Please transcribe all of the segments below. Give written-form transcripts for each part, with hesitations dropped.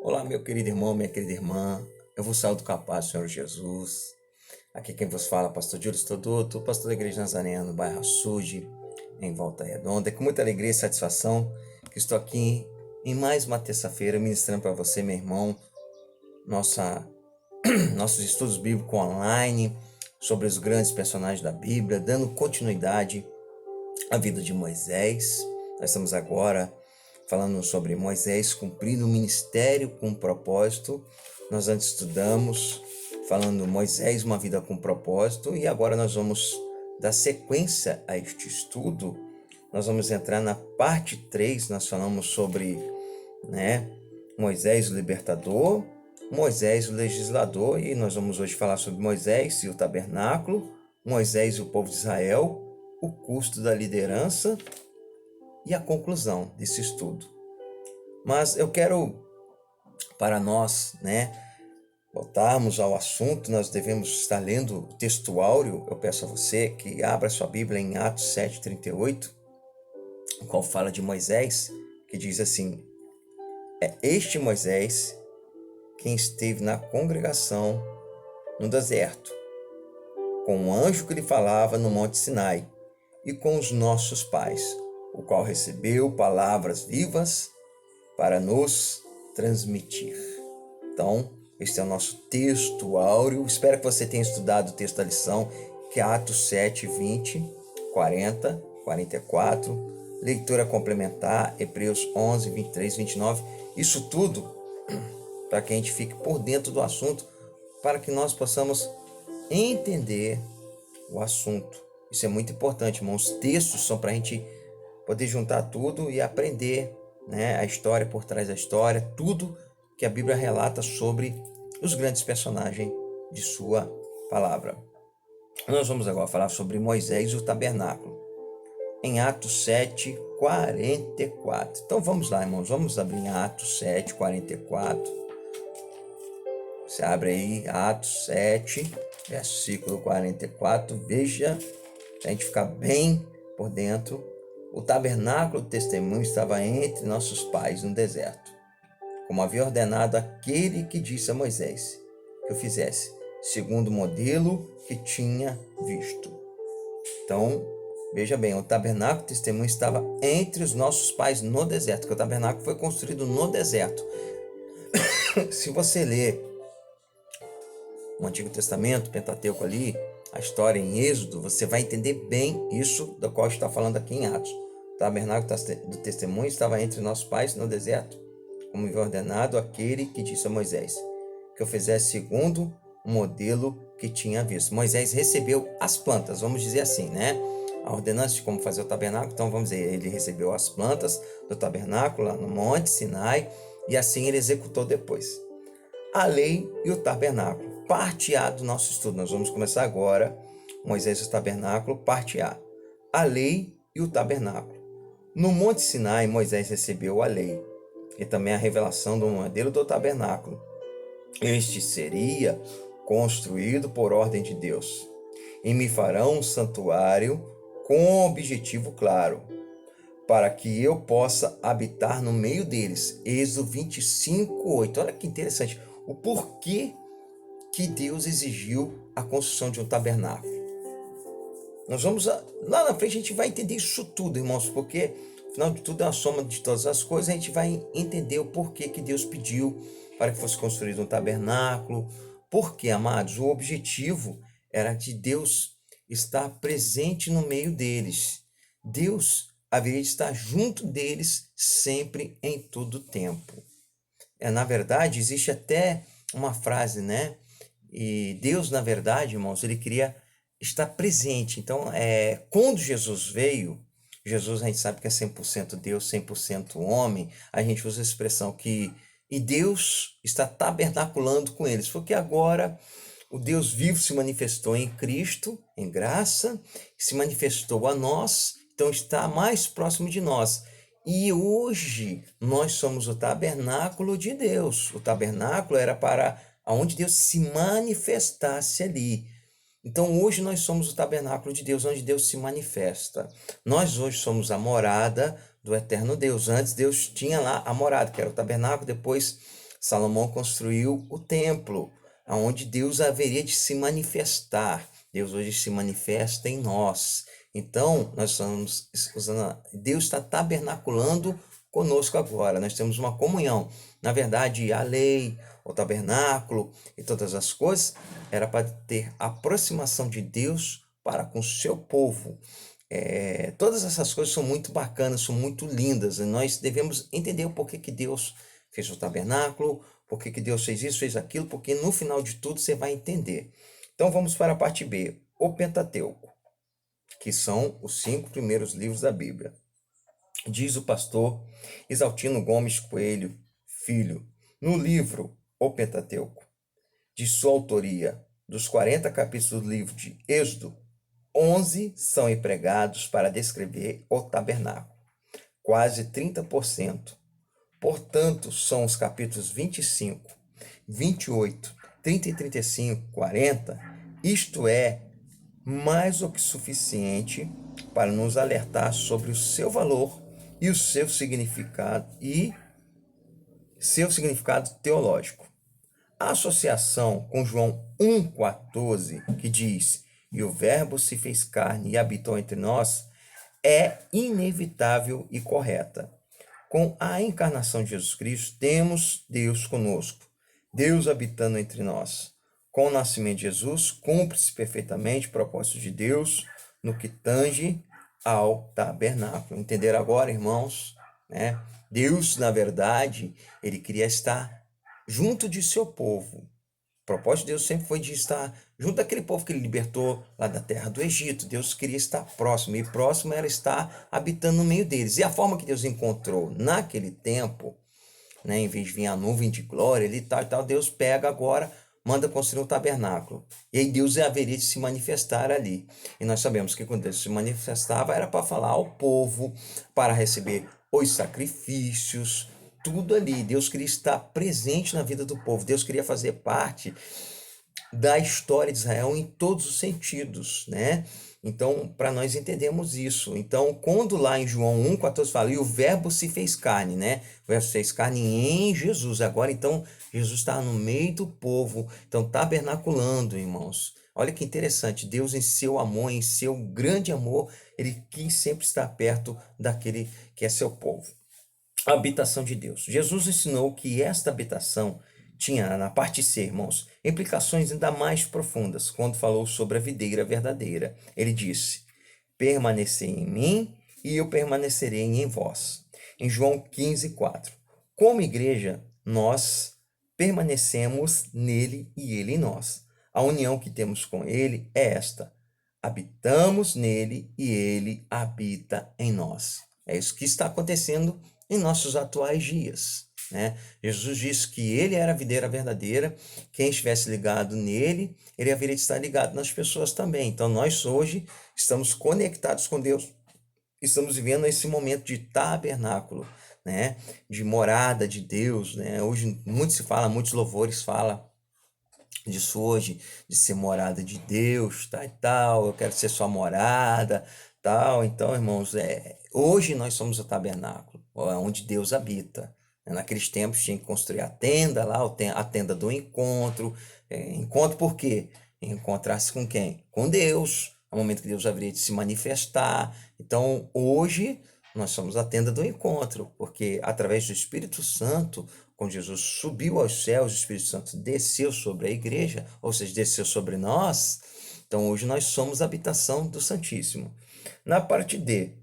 Olá, meu querido irmão, minha querida irmã. Eu vos saúdo com a paz do Senhor Jesus. Aqui quem vos fala é o pastor Júlio Stodoto, pastor da Igreja Nazarena, no bairro Açude, em Volta Redonda. É com muita alegria e satisfação que estou aqui em mais uma terça-feira ministrando para você, meu irmão, nossos estudos bíblicos online sobre os grandes personagens da Bíblia, dando continuidade à vida de Moisés. Nós estamos agora falando sobre Moisés cumprindo o ministério com propósito. Nós antes estudamos falando Moisés, uma vida com propósito, e agora nós vamos dar sequência a este estudo. Nós vamos entrar na parte 3, nós falamos sobre, Moisés o libertador, Moisés o legislador, e nós vamos hoje falar sobre Moisés e o tabernáculo, Moisés e o povo de Israel, o custo da liderança e a conclusão desse estudo. Mas eu quero, para nós, voltarmos ao assunto, nós devemos estar lendo o texto áureo. Eu peço a você que abra sua Bíblia em Atos 7:38, o qual fala de Moisés, que diz assim: é este Moisés quem esteve na congregação no deserto, com o anjo que lhe falava no monte Sinai, e com os nossos pais, o qual recebeu palavras vivas para nos transmitir. Então, este é o nosso texto áureo. Espero que você tenha estudado o texto da lição, que é Atos 7, 20, 40, 44, leitura complementar, Hebreus 11, 23, 29. Isso tudo para que a gente fique por dentro do assunto, para que nós possamos entender o assunto. Isso é muito importante, irmãos. Os textos são para a gente poder juntar tudo e aprender, a história por trás da história, tudo que a Bíblia relata sobre os grandes personagens de sua palavra. Nós vamos agora falar sobre Moisés e o tabernáculo, em Atos 7, 44. Então vamos lá, irmãos, vamos abrir em Atos 7, 44. Você abre aí Atos 7, versículo 44, veja, a gente ficar bem por dentro. O tabernáculo do testemunho estava entre nossos pais no deserto, como havia ordenado aquele que disse a Moisés que o fizesse, segundo o modelo que tinha visto. Então, veja bem, o tabernáculo do testemunho estava entre os nossos pais no deserto, porque o tabernáculo foi construído no deserto. Se você ler o Antigo Testamento, Pentateuco ali, a história em Êxodo, você vai entender bem isso do qual está falando aqui em Atos. O tabernáculo do testemunho estava entre nossos pais no deserto, como havia ordenado aquele que disse a Moisés que eu fizesse segundo o modelo que tinha visto. Moisés recebeu as plantas, vamos dizer assim, a ordenança de como fazer o tabernáculo. Então vamos dizer, ele recebeu as plantas do tabernáculo lá no monte Sinai, e assim ele executou depois a lei e o tabernáculo. Parte A do nosso estudo. Nós vamos começar agora. Moisés e o tabernáculo, parte A. A lei e o tabernáculo. No monte Sinai, Moisés recebeu a lei e também a revelação do modelo do tabernáculo. Este seria construído por ordem de Deus. E me farão um santuário com um objetivo claro, para que eu possa habitar no meio deles. Êxodo 25, 8. Olha que interessante. O porquê que Deus exigiu a construção de um tabernáculo. Nós vamos, lá na frente a gente vai entender isso tudo, irmãos, porque afinal de tudo é a soma de todas as coisas. A gente vai entender o porquê que Deus pediu para que fosse construído um tabernáculo. Porque, amados, o objetivo era de Deus estar presente no meio deles. Deus haveria de estar junto deles sempre, em todo tempo. Na verdade, existe até uma frase, E Deus, na verdade, irmãos, ele queria estar presente. Então, quando Jesus veio, Jesus a gente sabe que é 100% Deus, 100% homem, a gente usa a expressão que e Deus está tabernaculando com eles, porque agora o Deus vivo se manifestou em Cristo, em graça, se manifestou a nós, então está mais próximo de nós. E hoje nós somos o tabernáculo de Deus. O tabernáculo era para onde Deus se manifestasse ali. Então hoje nós somos o tabernáculo de Deus, onde Deus se manifesta. Nós hoje somos a morada do eterno Deus. Antes Deus tinha lá a morada, que era o tabernáculo, depois Salomão construiu o templo, onde Deus haveria de se manifestar. Deus hoje se manifesta em nós. Então, nós estamos usando, Deus está tabernaculando conosco agora. Nós temos uma comunhão. Na verdade, a lei, o tabernáculo e todas as coisas era para ter aproximação de Deus para com o seu povo. Todas essas coisas são muito bacanas, são muito lindas, e nós devemos entender o porquê que Deus fez o tabernáculo, porquê que Deus fez isso, fez aquilo, porque no final de tudo você vai entender. Então vamos para a parte B, o Pentateuco, que são os 5 primeiros livros da Bíblia. Diz o pastor Isaltino Gomes Coelho, filho, no livro O Pentateuco, de sua autoria, dos 40 capítulos do livro de Êxodo, 11 são empregados para descrever o tabernáculo, quase 30%. Portanto, são os capítulos 25, 28, 30 e 35, 40, isto é, mais do que suficiente para nos alertar sobre o seu valor e o seu significado teológico. A associação com João 1,14, que diz: "E o Verbo se fez carne e habitou entre nós", é inevitável e correta. Com a encarnação de Jesus Cristo, temos Deus conosco, Deus habitando entre nós. Com o nascimento de Jesus, cumpre-se perfeitamente o propósito de Deus no que tange ao tabernáculo. Entenderam agora, irmãos? Deus, na verdade, ele queria estar junto de seu povo. O propósito de Deus sempre foi de estar junto daquele povo que ele libertou lá da terra do Egito. Deus queria estar próximo, e próximo era estar habitando no meio deles. E a forma que Deus encontrou naquele tempo, em vez de vir a nuvem de glória, ele tal, Deus pega agora, manda construir um tabernáculo. E aí Deus haveria de se manifestar ali. E nós sabemos que quando Deus se manifestava, era para falar ao povo, para receber os sacrifícios, tudo ali. Deus queria estar presente na vida do povo. Deus queria fazer parte da história de Israel em todos os sentidos, Então, para nós entendermos isso. Então, quando lá em João 1,14 fala, e o Verbo se fez carne, O Verbo se fez carne em Jesus. Agora, então, Jesus está no meio do povo, então, tabernaculando, irmãos. Olha que interessante, Deus em seu amor, em seu grande amor, ele quis sempre estar perto daquele que é seu povo. A habitação de Deus. Jesus ensinou que esta habitação tinha, na parte C, irmãos, implicações ainda mais profundas, quando falou sobre a videira verdadeira. Ele disse: "Permanecei em mim e eu permanecerei em vós." Em João 15:4. Como igreja, nós permanecemos nele e ele em nós. A união que temos com ele é esta: habitamos nele e ele habita em nós. É isso que está acontecendo em nossos atuais dias. Jesus disse que ele era a videira verdadeira, quem estivesse ligado nele, ele haveria de estar ligado nas pessoas também. Então, nós hoje estamos conectados com Deus, estamos vivendo esse momento de tabernáculo, de morada de Deus. Hoje muito se fala, muitos louvores falam disso hoje, de ser morada de Deus, e tal, eu quero ser sua morada, tal. Então, irmãos, hoje nós somos o tabernáculo, onde Deus habita. Naqueles tempos tinha que construir a tenda lá, a tenda do encontro. Encontro por quê? Encontrar-se com quem? Com Deus. É o momento que Deus haveria de se manifestar. Então, hoje, nós somos a tenda do encontro, porque através do Espírito Santo, quando Jesus subiu aos céus, o Espírito Santo desceu sobre a igreja, ou seja, desceu sobre nós. Então, hoje nós somos a habitação do Santíssimo. Na parte D,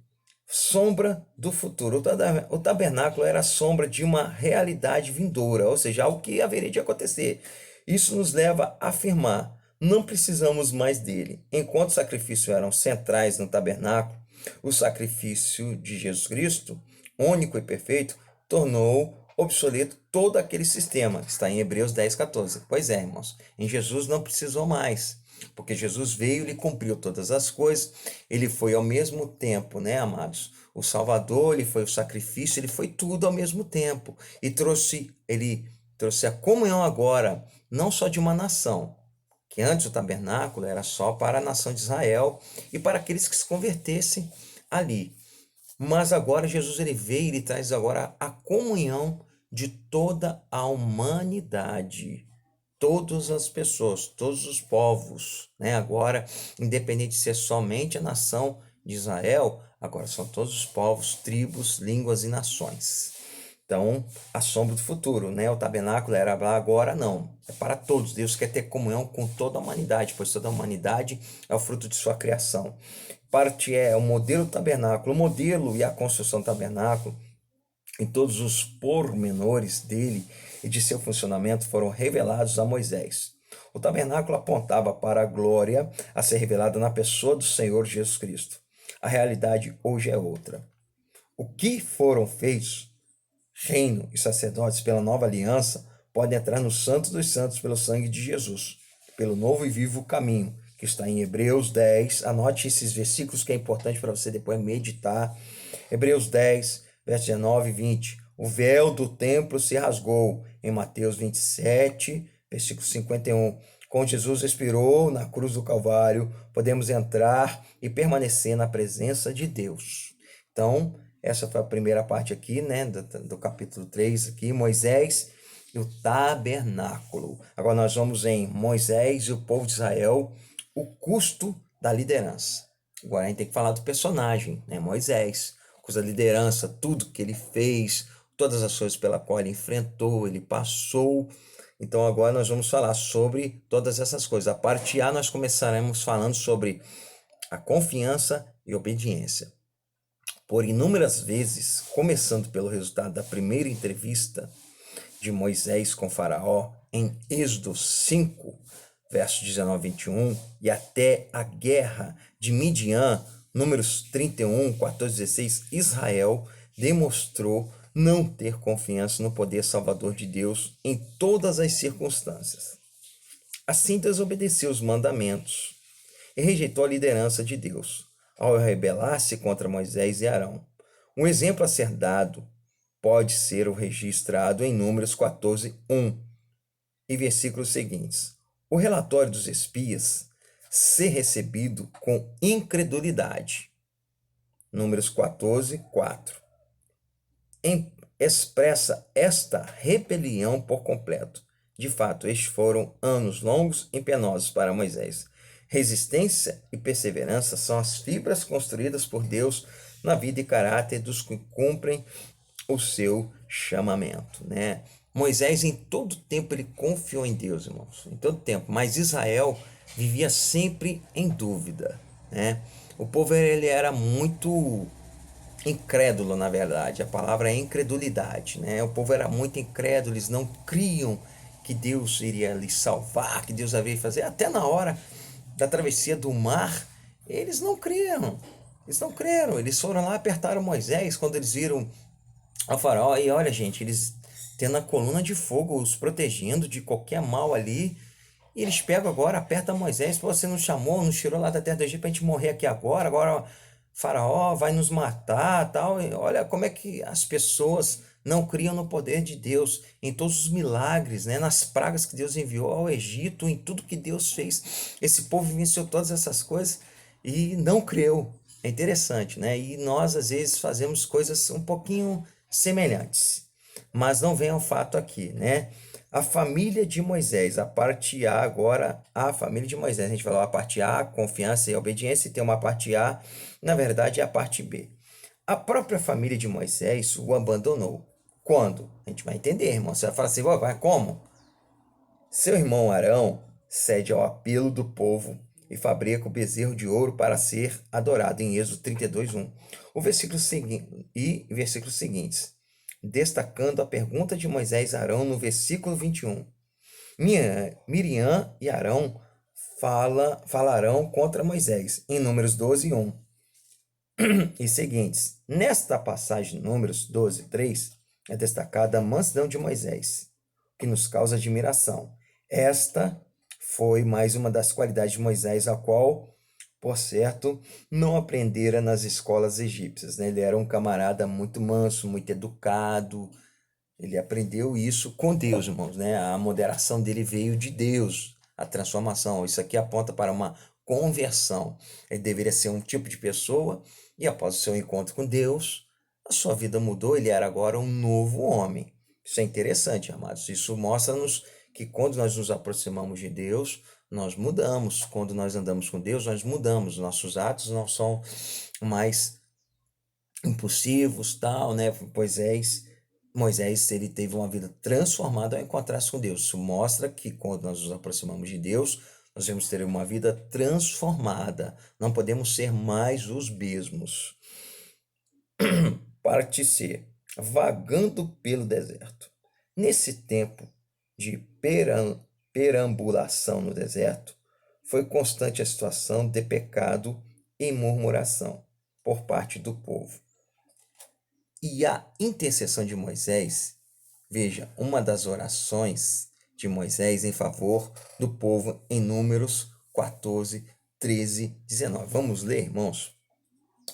sombra do futuro. O tabernáculo era a sombra de uma realidade vindoura, ou seja, algo que haveria de acontecer. Isso nos leva a afirmar: não precisamos mais dele. Enquanto os sacrifícios eram centrais no tabernáculo, o sacrifício de Jesus Cristo, único e perfeito, tornou obsoleto todo aquele sistema, que está em Hebreus 10:14. Pois é, irmãos, em Jesus não precisou mais, porque Jesus veio, ele cumpriu todas as coisas, ele foi ao mesmo tempo, amados, o Salvador, ele foi o sacrifício, ele foi tudo ao mesmo tempo, e ele trouxe a comunhão agora, não só de uma nação, que antes o tabernáculo era só para a nação de Israel e para aqueles que se convertessem ali. Mas agora Jesus ele veio e ele traz agora a comunhão de toda a humanidade, todas as pessoas, todos os povos, né? Agora, independente de ser somente a nação de Israel, agora são todos os povos, tribos, línguas e nações. Então, a sombra do futuro, né? O tabernáculo era lá, agora não. É para todos. Deus quer ter comunhão com toda a humanidade, pois toda a humanidade é o fruto de sua criação. Parte é o modelo do tabernáculo, o modelo e a construção do tabernáculo, em todos os pormenores dele e de seu funcionamento foram revelados a Moisés. O tabernáculo apontava para a glória a ser revelada na pessoa do Senhor Jesus Cristo. A realidade hoje é outra. O que foram feitos, reino e sacerdotes pela nova aliança, podem entrar no Santo dos Santos pelo sangue de Jesus, pelo novo e vivo caminho, que está em Hebreus 10. Anote esses versículos que é importante para você depois meditar. Hebreus 10, versos 19 e 20. O véu do templo se rasgou. Em Mateus 27, versículo 51. Quando Jesus expirou na cruz do Calvário, podemos entrar e permanecer na presença de Deus. Então, essa foi a primeira parte aqui, né, do capítulo 3 aqui, Moisés e o tabernáculo. Agora nós vamos em Moisés e o povo de Israel, o custo da liderança. Agora a gente tem que falar do personagem, né, Moisés, custo da liderança, tudo que ele fez, todas as coisas pela qual ele enfrentou, ele passou. Então agora nós vamos falar sobre todas essas coisas. A parte A nós começaremos falando sobre a confiança e obediência. Por inúmeras vezes, começando pelo resultado da primeira entrevista de Moisés com Faraó, em Êxodo 5, versos 19 e 21, e até a guerra de Midian, números 31, 14 e 16, Israel demonstrou não ter confiança no poder salvador de Deus em todas as circunstâncias. Assim desobedeceu os mandamentos e rejeitou a liderança de Deus, ao rebelar-se contra Moisés e Arão. Um exemplo a ser dado pode ser o registrado em Números 14, 1 e versículos seguintes. O relatório dos espias ser recebido com incredulidade. Números 14, 4. Expressa esta rebelião por completo. De fato, estes foram anos longos e penosos para Moisés. Resistência e perseverança são as fibras construídas por Deus na vida e caráter dos que cumprem o seu chamamento, né? Moisés em todo tempo ele confiou em Deus, irmãos, em todo tempo, mas Israel vivia sempre em dúvida, né? O povo ele era muito incrédulo, na verdade, a palavra é incredulidade, né? O povo era muito incrédulo, eles não criam que Deus iria lhes salvar, que Deus haveria fazer, até na hora da travessia do mar, eles não criam, eles não creram, eles foram lá, apertaram Moisés, quando eles viram a Faraó, e olha gente, eles tendo a coluna de fogo os protegendo de qualquer mal ali, e eles pegam agora, apertam Moisés, pô, você nos chamou, nos tirou lá da terra do Egito pra gente morrer aqui agora Faraó vai nos matar, tal. E olha como é que as pessoas não criam no poder de Deus, em todos os milagres, né, nas pragas que Deus enviou ao Egito, em tudo que Deus fez. Esse povo vivenciou todas essas coisas e não creu. É interessante, né? E nós às vezes fazemos coisas um pouquinho semelhantes. Mas não vem ao fato aqui, né? A família de Moisés, a parte A agora, a família de Moisés. A gente falou a parte A, confiança e obediência, e tem uma parte A, na verdade é a parte B. A própria família de Moisés o abandonou. Quando? A gente vai entender, irmão. Você vai falar assim, vai como? Seu irmão Arão cede ao apelo do povo e fabrica o bezerro de ouro para ser adorado, em Êxodo 32, 1. O versículo seguinte e versículos seguintes, destacando a pergunta de Moisés a Arão no versículo 21. Miriam e Arão falarão contra Moisés, em Números 12, 1 e seguintes. Nesta passagem, Números 12, 3, é destacada a mansidão de Moisés, que nos causa admiração. Esta foi mais uma das qualidades de Moisés, a qual, por certo, não aprendera nas escolas egípcias, né? Ele era um camarada muito manso, muito educado. Ele aprendeu isso com Deus, irmãos, né? A moderação dele veio de Deus, a transformação. Isso aqui aponta para uma conversão. Ele deveria ser um tipo de pessoa e após o seu encontro com Deus, a sua vida mudou, ele era agora um novo homem. Isso é interessante, amados. Isso mostra-nos que quando nós nos aproximamos de Deus, nós mudamos. Quando nós andamos com Deus, nós mudamos. Nossos atos não são mais impulsivos, tal, né? Moisés, ele teve uma vida transformada ao encontrar-se com Deus. Isso mostra que quando nós nos aproximamos de Deus, nós vamos ter uma vida transformada. Não podemos ser mais os mesmos. Parte C. Vagando pelo deserto. Nesse tempo de perambulação no deserto, foi constante a situação de pecado e murmuração por parte do povo. E a intercessão de Moisés, veja, uma das orações de Moisés em favor do povo em Números 14, 13, 19. Vamos ler, irmãos?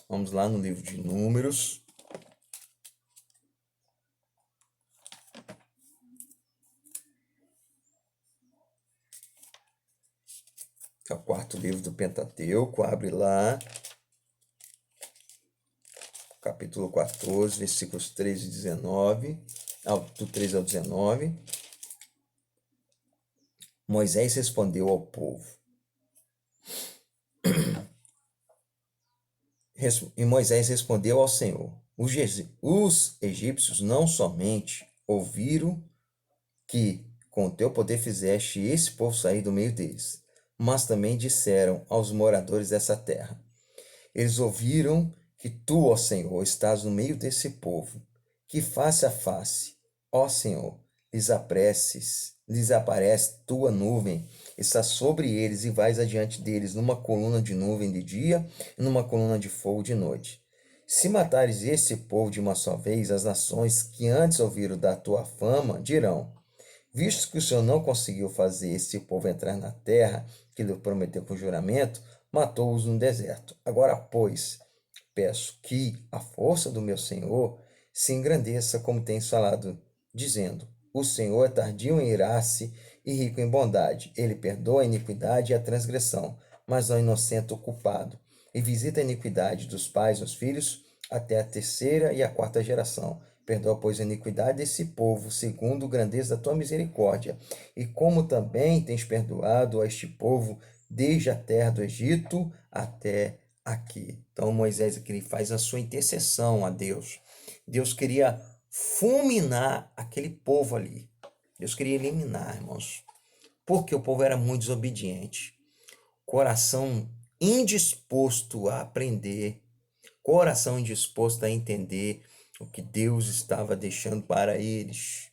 Vamos lá no livro de Números. É o quarto livro do Pentateuco, abre lá, capítulo 14, versículos 13 e 19, do 13 ao 19. Moisés respondeu ao povo. E Moisés respondeu ao Senhor: os egípcios não somente ouviram que com o teu poder fizeste esse povo sair do meio deles, mas também disseram aos moradores dessa terra. Eles ouviram que tu, ó Senhor, estás no meio desse povo, que face a face, ó Senhor, lhes aparece tua nuvem, está sobre eles e vais adiante deles numa coluna de nuvem de dia e numa coluna de fogo de noite. Se matares esse povo de uma só vez, as nações que antes ouviram da tua fama dirão: visto que o Senhor não conseguiu fazer esse povo entrar na terra que lhe prometeu com juramento, matou-os no deserto. Agora, pois, peço que a força do meu Senhor se engrandeça, como tens falado, dizendo: o Senhor é tardio em irar-se e rico em bondade. Ele perdoa a iniquidade e a transgressão, mas ao inocente o culpado, e visita a iniquidade dos pais aos filhos até a terceira e a quarta geração. Perdoa, pois, a iniquidade desse povo, segundo a grandeza da tua misericórdia, e como também tens perdoado a este povo desde a terra do Egito até aqui. Então Moisés aqui ele faz a sua intercessão a Deus. Deus queria fulminar aquele povo ali. Deus queria eliminar, irmãos, porque o povo era muito desobediente. Coração indisposto a aprender, coração indisposto a entender o que Deus estava deixando para eles.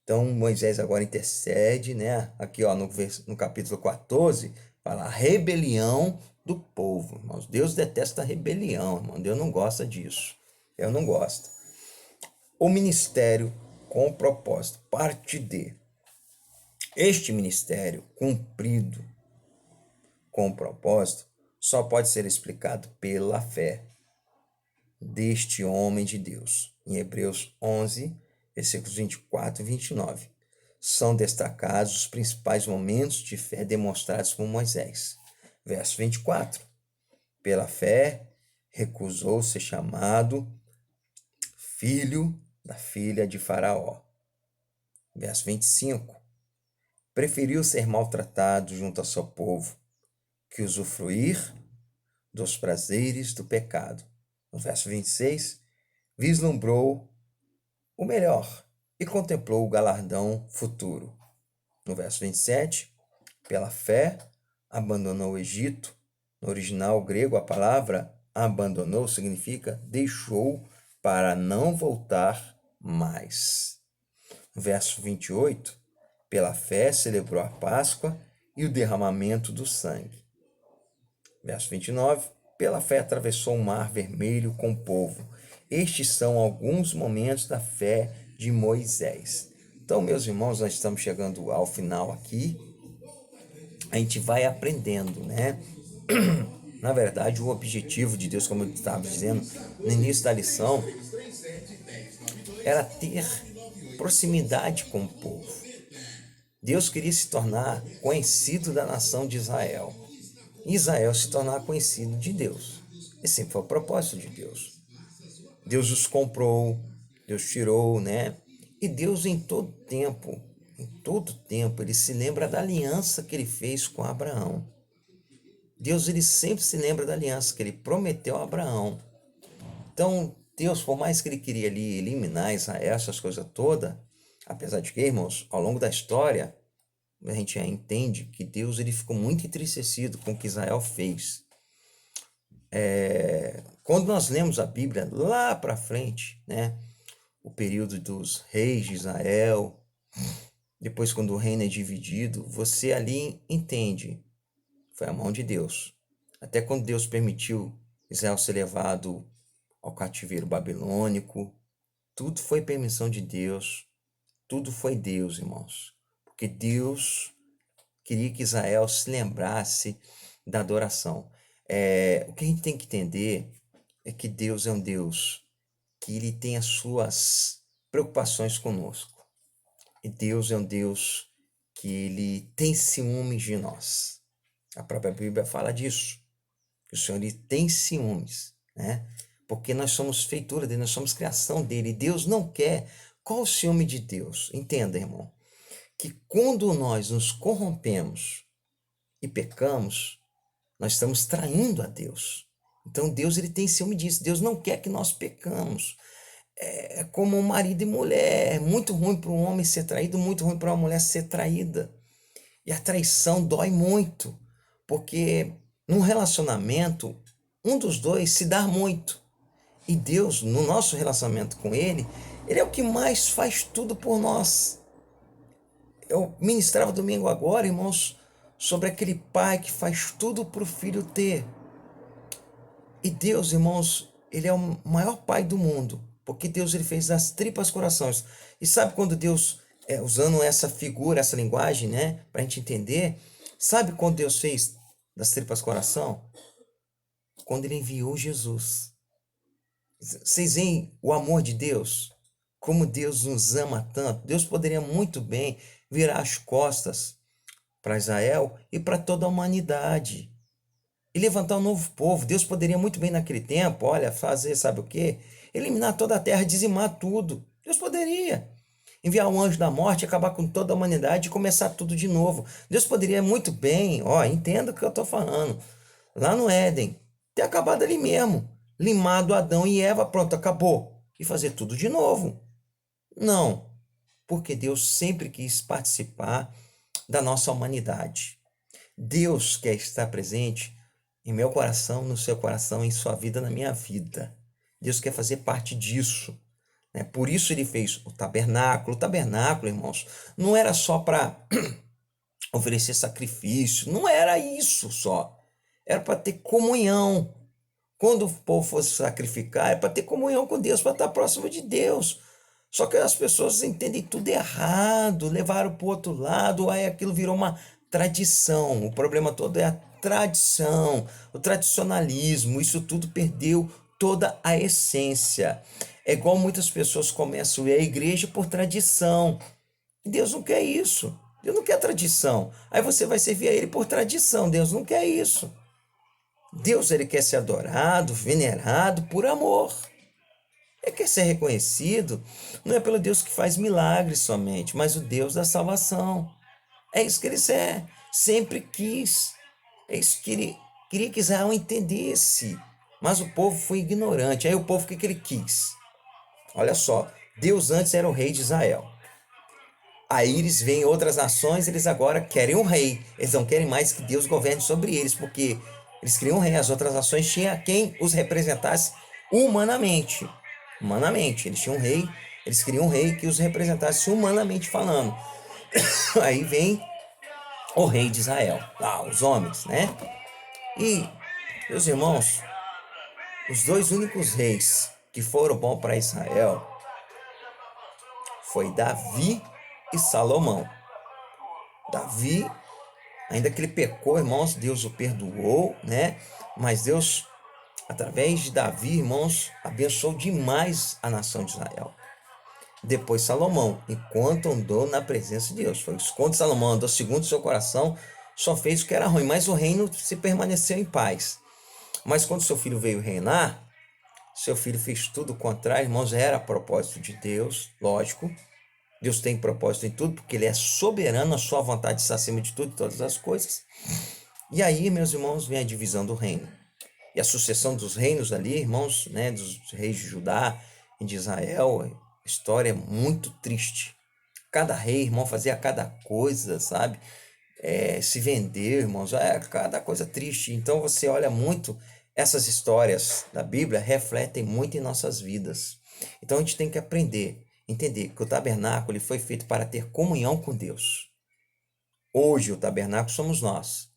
Então Moisés agora intercede, né? Aqui ó, no capítulo 14, fala a rebelião do povo, irmãos. Deus detesta a rebelião, irmão. Deus não gosta disso. Eu não gosto. O ministério com propósito. Parte D. Este ministério cumprido com propósito só pode ser explicado pela fé deste homem de Deus. Em Hebreus 11, versículos 24 e 29. São destacados os principais momentos de fé demonstrados por Moisés. Verso 24. Pela fé, recusou ser chamado filho da filha de Faraó. Verso 25. Preferiu ser maltratado junto ao seu povo que usufruir dos prazeres do pecado. No verso 26, vislumbrou o melhor e contemplou o galardão futuro. No verso 27, pela fé, abandonou o Egito. No original grego, a palavra abandonou significa deixou para não voltar mais. No verso 28, pela fé celebrou a Páscoa e o derramamento do sangue. Verso 29, pela fé atravessou o mar vermelho com o povo. Estes são alguns momentos da fé de Moisés. Então, meus irmãos, nós estamos chegando ao final aqui. A gente vai aprendendo, né? Na verdade, o objetivo de Deus, como eu estava dizendo no início da lição, era ter proximidade com o povo. Deus queria se tornar conhecido da nação de Israel. Israel se tornar conhecido de Deus. Esse sempre foi o propósito de Deus. Deus os comprou, Deus tirou, né? E Deus em todo tempo, ele se lembra da aliança que ele fez com Abraão. Deus, ele sempre se lembra da aliança que ele prometeu a Abraão. Então, Deus, por mais que ele queria ali eliminar Israel, essas coisas todas, apesar de que, irmãos, ao longo da história, a gente já entende que Deus ele ficou muito entristecido com o que Israel fez. Quando nós lemos a Bíblia lá para frente, né, o período dos reis de Israel, depois quando o reino é dividido, você ali entende, foi a mão de Deus. Até quando Deus permitiu Israel ser levado ao cativeiro babilônico, tudo foi permissão de Deus, tudo foi Deus, irmãos. Porque Deus queria que Israel se lembrasse da adoração. O que a gente tem que entender é que Deus é um Deus que ele tem as suas preocupações conosco. E Deus é um Deus que ele tem ciúmes de nós. A própria Bíblia fala disso. Que o Senhor ele tem ciúmes, né? Porque nós somos feitura dele, nós somos criação dele. E Deus não quer. Qual o ciúme de Deus? Entenda, irmão, que quando nós nos corrompemos e pecamos, nós estamos traindo a Deus. Então Deus ele tem ciúme disso. Deus não quer que nós pecamos. É como um marido e mulher. É muito ruim para um homem ser traído, muito ruim para uma mulher ser traída. E a traição dói muito, porque num relacionamento, um dos dois se dá muito. E Deus, no nosso relacionamento com Ele, Ele é o que mais faz tudo por nós. Eu ministrava domingo agora, irmãos, sobre aquele pai que faz tudo para o filho ter. E Deus, irmãos, ele é o maior pai do mundo, porque Deus ele fez das tripas corações. E sabe quando Deus, usando essa figura, essa linguagem, né, para a gente entender, sabe quando Deus fez das tripas coração? Quando ele enviou Jesus. Vocês veem o amor de Deus? Como Deus nos ama tanto. Deus poderia muito bem virar as costas para Israel e para toda a humanidade e levantar um novo povo. Deus poderia muito bem naquele tempo, olha, fazer, sabe o quê? Eliminar toda a terra, dizimar tudo. Deus poderia enviar um anjo da morte, acabar com toda a humanidade e começar tudo de novo. Deus poderia muito bem, entenda o que eu estou falando, lá no Éden, ter acabado ali mesmo, limado Adão e Eva, pronto, acabou, e fazer tudo de novo. Não, porque Deus sempre quis participar da nossa humanidade. Deus quer estar presente em meu coração, no seu coração, em sua vida, na minha vida. Deus quer fazer parte disso, né? Por isso ele fez o tabernáculo. O tabernáculo, irmãos, não era só para oferecer sacrifício, não era isso só. Era para ter comunhão. Quando o povo fosse sacrificar, era para ter comunhão com Deus, para estar próximo de Deus. Só que as pessoas entendem tudo errado, levaram para o outro lado, aí aquilo virou uma tradição. O problema todo é a tradição, o tradicionalismo, isso tudo perdeu toda a essência. É igual muitas pessoas começam a ir à igreja por tradição. Deus não quer isso. Deus não quer tradição. Aí você vai servir a Ele por tradição. Deus não quer isso. Deus ele quer ser adorado, venerado por amor. Ele quer ser reconhecido, não é pelo Deus que faz milagres somente, mas o Deus da salvação. É isso que ele sempre quis. É isso que ele queria que Israel entendesse. Mas o povo foi ignorante. Aí o povo, o que ele quis? Olha só, Deus antes era o rei de Israel. Aí eles veem outras nações, eles agora querem um rei. Eles não querem mais que Deus governe sobre eles, porque eles queriam um rei. As outras nações tinham quem os representasse humanamente. Humanamente, eles tinham um rei, eles queriam um rei que os representasse humanamente falando. Aí vem o rei de Israel, lá, os homens, né? E, meus irmãos, os dois únicos reis que foram bons para Israel foi Davi e Salomão. Davi, ainda que ele pecou, irmãos, Deus o perdoou, né? Mas Deus, através de Davi, irmãos, abençoou demais a nação de Israel. Depois Salomão, enquanto andou na presença de Deus. Foi quando Salomão andou segundo o seu coração, só fez o que era ruim, mas o reino se permaneceu em paz. Mas quando seu filho veio reinar, seu filho fez tudo o contrário, irmãos, era a propósito de Deus, lógico. Deus tem propósito em tudo, porque Ele é soberano, a sua vontade está acima de tudo e todas as coisas. E aí, meus irmãos, vem a divisão do reino. E a sucessão dos reinos ali, irmãos, né, dos reis de Judá e de Israel, história é muito triste. Cada rei, irmão, fazia cada coisa, sabe? Se vender, irmãos, cada coisa triste. Então você olha muito, essas histórias da Bíblia refletem muito em nossas vidas. Então a gente tem que aprender, entender que o tabernáculo ele foi feito para ter comunhão com Deus. Hoje o tabernáculo somos nós.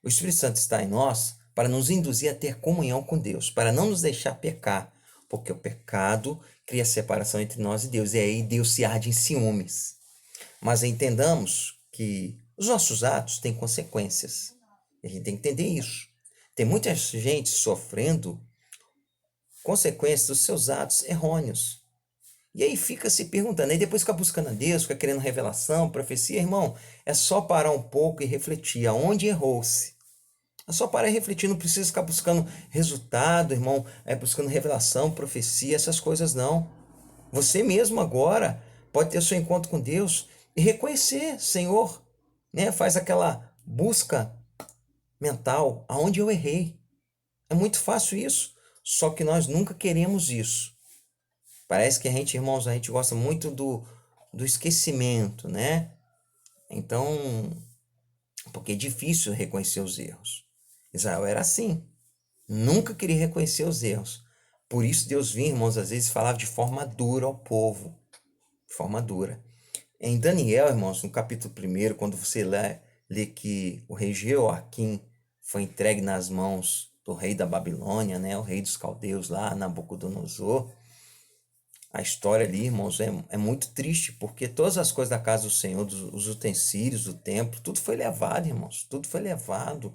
O Espírito Santo está em nós para nos induzir a ter comunhão com Deus, para não nos deixar pecar, porque o pecado cria separação entre nós e Deus, e aí Deus se arde em ciúmes. Mas entendamos que os nossos atos têm consequências. A gente tem que entender isso. Tem muita gente sofrendo consequências dos seus atos errôneos. E aí fica se perguntando, aí depois fica buscando a Deus, fica querendo revelação, profecia. Irmão, é só parar um pouco e refletir aonde errou-se. É só parar e refletir, não precisa ficar buscando resultado, irmão, buscando revelação, profecia, essas coisas não. Você mesmo agora pode ter seu encontro com Deus e reconhecer, Senhor, né? Faz aquela busca mental, aonde eu errei. É muito fácil isso, só que nós nunca queremos isso. Parece que a gente, irmãos, a gente gosta muito do esquecimento, né? Então, porque é difícil reconhecer os erros. Israel era assim, nunca queria reconhecer os erros. Por isso Deus vinha, irmãos, às vezes falava de forma dura ao povo, de forma dura. Em Daniel, irmãos, no capítulo 1, quando você lê que o rei Jeoaquim foi entregue nas mãos do rei da Babilônia, né, o rei dos caldeus lá, Nabucodonosor, a história ali, irmãos, é muito triste, porque todas as coisas da casa do Senhor, os utensílios do templo, tudo foi levado, irmãos, tudo foi levado.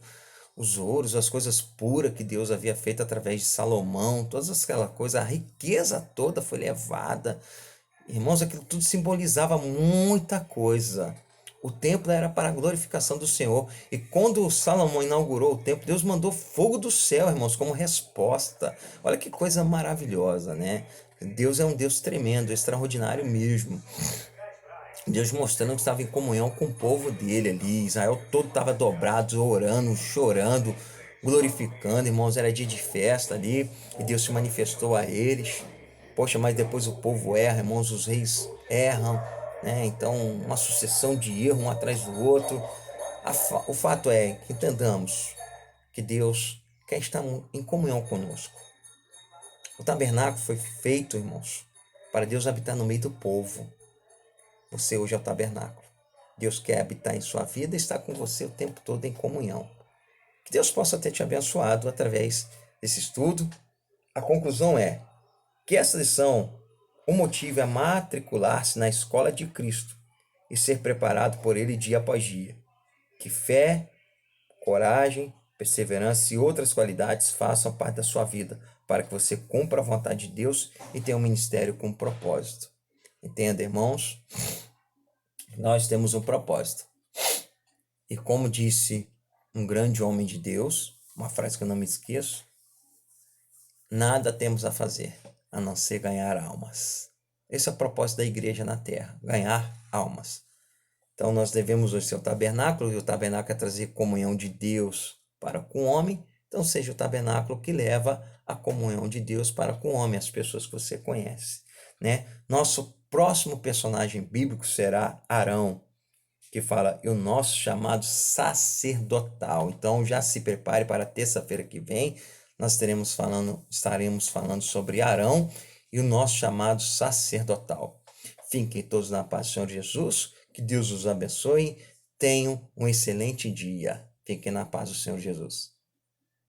Os ouros, as coisas puras que Deus havia feito através de Salomão, todas aquelas coisas, a riqueza toda foi levada. Irmãos, aquilo tudo simbolizava muita coisa. O templo era para a glorificação do Senhor. E quando Salomão inaugurou o templo, Deus mandou fogo do céu, irmãos, como resposta. Olha que coisa maravilhosa, né? Deus é um Deus tremendo, extraordinário mesmo. Deus mostrando que estava em comunhão com o povo dele ali. Israel todo estava dobrado, orando, chorando, glorificando. Irmãos, era dia de festa ali. E Deus se manifestou a eles. Poxa, mas depois o povo erra, irmãos, os reis erram, né? Então, uma sucessão de erros um atrás do outro. O fato é que entendamos que Deus quer estar em comunhão conosco. O tabernáculo foi feito, irmãos, para Deus habitar no meio do povo. Você hoje é o tabernáculo. Deus quer habitar em sua vida e estar com você o tempo todo em comunhão. Que Deus possa ter te abençoado através desse estudo. A conclusão é que essa lição o motive a matricular-se na escola de Cristo e ser preparado por Ele dia após dia. Que fé, coragem, perseverança e outras qualidades façam parte da sua vida para que você cumpra a vontade de Deus e tenha um ministério com propósito. Entenda, irmãos? Nós temos um propósito. E como disse um grande homem de Deus, uma frase que eu não me esqueço, nada temos a fazer a não ser ganhar almas. Esse é o propósito da igreja na terra, ganhar almas. Então nós devemos hoje ser o tabernáculo, e o tabernáculo é trazer comunhão de Deus para com o homem. Então seja o tabernáculo que leva a comunhão de Deus para com o homem, as pessoas que você conhece, né? Nosso próximo personagem bíblico será Arão, que fala, e o nosso chamado sacerdotal. Então já se prepare para terça-feira que vem, nós estaremos falando sobre Arão e o nosso chamado sacerdotal. Fiquem todos na paz do Senhor Jesus, que Deus os abençoe, tenham um excelente dia. Fiquem na paz do Senhor Jesus.